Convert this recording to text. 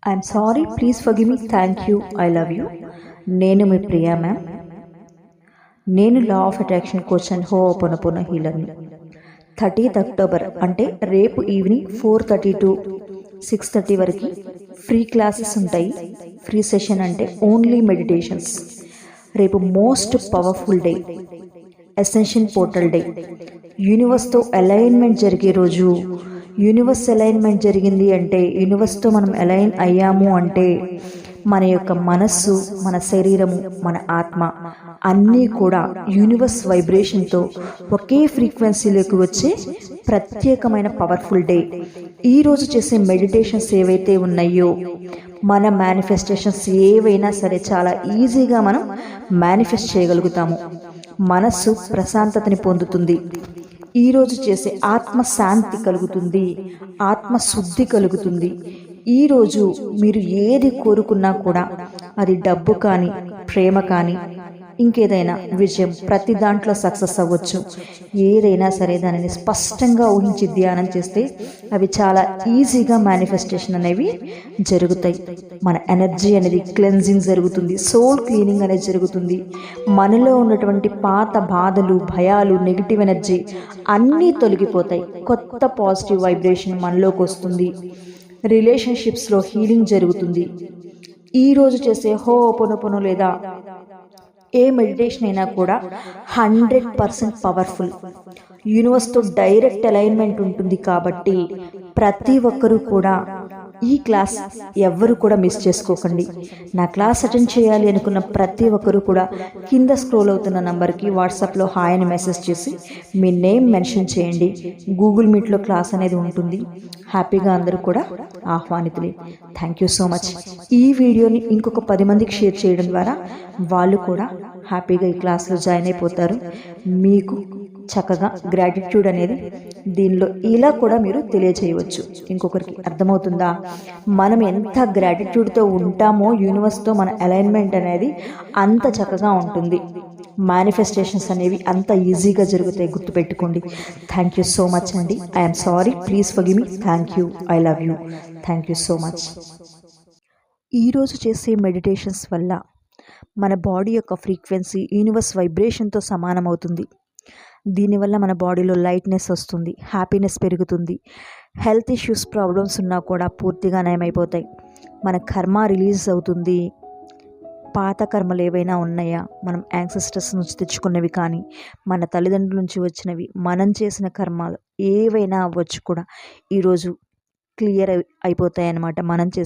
I'm sorry, please forgive me, thank you, I love you. నేను మీ Priya ma'am. నేను law of attraction coach and hooponopono హీలర్ని. 30th October అంటే రేపు evening 4:30 to 6:30 వరకు ఫ్రీ క్లాసెస్ ఉంటాయి. ఫ్రీ సెషన్ అంటే ఓన్లీ మెడిటేషన్స్. రేపు most powerful day, ascension portal day. యూనివర్స్తో అలైన్మెంట్ జరిగే రోజు. యూనివర్స్ అలైన్మెంట్ జరిగింది అంటే, యూనివర్స్తో మనం అలైన్ అయ్యాము అంటే మన యొక్క మనస్సు, మన శరీరము, మన ఆత్మ అన్నీ కూడా యూనివర్స్ వైబ్రేషన్తో ఒకే ఫ్రీక్వెన్సీలోకి వచ్చే ప్రత్యేకమైన పవర్ఫుల్ డే. ఈరోజు చేసే మెడిటేషన్స్ ఏవైతే ఉన్నాయో, మన మేనిఫెస్టేషన్స్ ఏవైనా సరే చాలా ఈజీగా మనం మేనిఫెస్ట్ చేయగలుగుతాము. మనస్సు ప్రశాంతతని పొందుతుంది. ఈరోజు చేసే ఆత్మశాంతి కలుగుతుంది, ఆత్మశుద్ధి కలుగుతుంది. ఈరోజు మీరు ఏది కోరుకున్నా కూడా, అది డబ్బు కానీ, ప్రేమ కానీ, ఇంకేదైనా విజయం, ప్రతి దాంట్లో సక్సెస్ అవ్వచ్చు. ఏదైనా సరే దానిని స్పష్టంగా ఊహించి ధ్యానం చేస్తే అవి చాలా ఈజీగా మేనిఫెస్టేషన్ అనేవి జరుగుతాయి. మన ఎనర్జీ అనేది క్లెన్జింగ్ జరుగుతుంది, సోల్ క్లీనింగ్ అనేది జరుగుతుంది. మనలో ఉన్నటువంటి పాత బాధలు, భయాలు, నెగిటివ్ ఎనర్జీ అన్నీ తొలగిపోతాయి. కొత్త పాజిటివ్ వైబ్రేషన్ మనలోకి వస్తుంది. రిలేషన్షిప్స్లో హీలింగ్ జరుగుతుంది. ఈరోజు చేసే హోపోనోపోనో లేదా ఏ మెడిటేషన్ అయినా కూడా 100% పవర్ఫుల్. యూనివర్స్తో డైరెక్ట్ అలైన్మెంట్ ఉంటుంది. కాబట్టి ప్రతి ఒక్కరూ కూడా ఈ క్లాస్ ఎవ్వరు కూడా మిస్ చేసుకోకండి. నా క్లాస్ అటెండ్ చేయాలి అనుకున్న ప్రతి ఒక్కరూ కూడా కింద స్క్రోల్ అవుతున్న నంబర్కి వాట్సాప్లో హాయ్ అని మెసేజ్ చేసి మీ నేమ్ మెన్షన్ చేయండి. గూగుల్ మీట్లో క్లాస్ అనేది ఉంటుంది. హ్యాపీగా అందరూ కూడా ఆహ్వానితులే. Thank you so much. ఈ వీడియోని ఇంకొక 10 మందికి షేర్ చేయడం ద్వారా వాళ్ళు కూడా హ్యాపీగా ఈ క్లాస్లో జాయిన్ అయిపోతారు. మీకు చక్కగా గ్రాటిట్యూడ్ అనేది దీనిలో ఇలా కూడా మీరు తెలియజేయవచ్చు. ఇంకొకరికి అర్థమవుతుందా? మనం ఎంత గ్రాటిట్యూడ్తో ఉంటామో యూనివర్స్తో మన అలైన్మెంట్ అనేది అంత చక్కగా ఉంటుంది. మేనిఫెస్టేషన్స్ అనేవి అంత ఈజీగా జరుగుతాయి. గుర్తుపెట్టుకోండి. థ్యాంక్ యూ సో మచ్ అండి. I'm sorry, please forgive me, thank you, I love you. Thank you so much. ఈరోజు చేసే మెడిటేషన్స్ వల్ల మన బాడీ యొక్క ఫ్రీక్వెన్సీ యూనివర్స్ వైబ్రేషన్తో సమానమవుతుంది. దీనివల్ల మన బాడీలో లైట్నెస్ వస్తుంది, హ్యాపీనెస్ పెరుగుతుంది. హెల్త్ ఇష్యూస్, ప్రాబ్లమ్స్ ఉన్నా కూడా పూర్తిగా నయమైపోతాయి. మన కర్మ రిలీజ్ అవుతుంది. పాత కర్మలు ఏవైనా ఉన్నాయా, మనం యాన్సెస్టర్స్ నుంచి తెచ్చుకున్నవి కానీ, మన తల్లిదండ్రుల నుంచి వచ్చినవి, మనం చేసిన కర్మాలు ఏవైనా అవ్వచ్చు కూడా ఈరోజు క్లియర్ అయిపోతాయి అన్నమాట. మనం చేసిన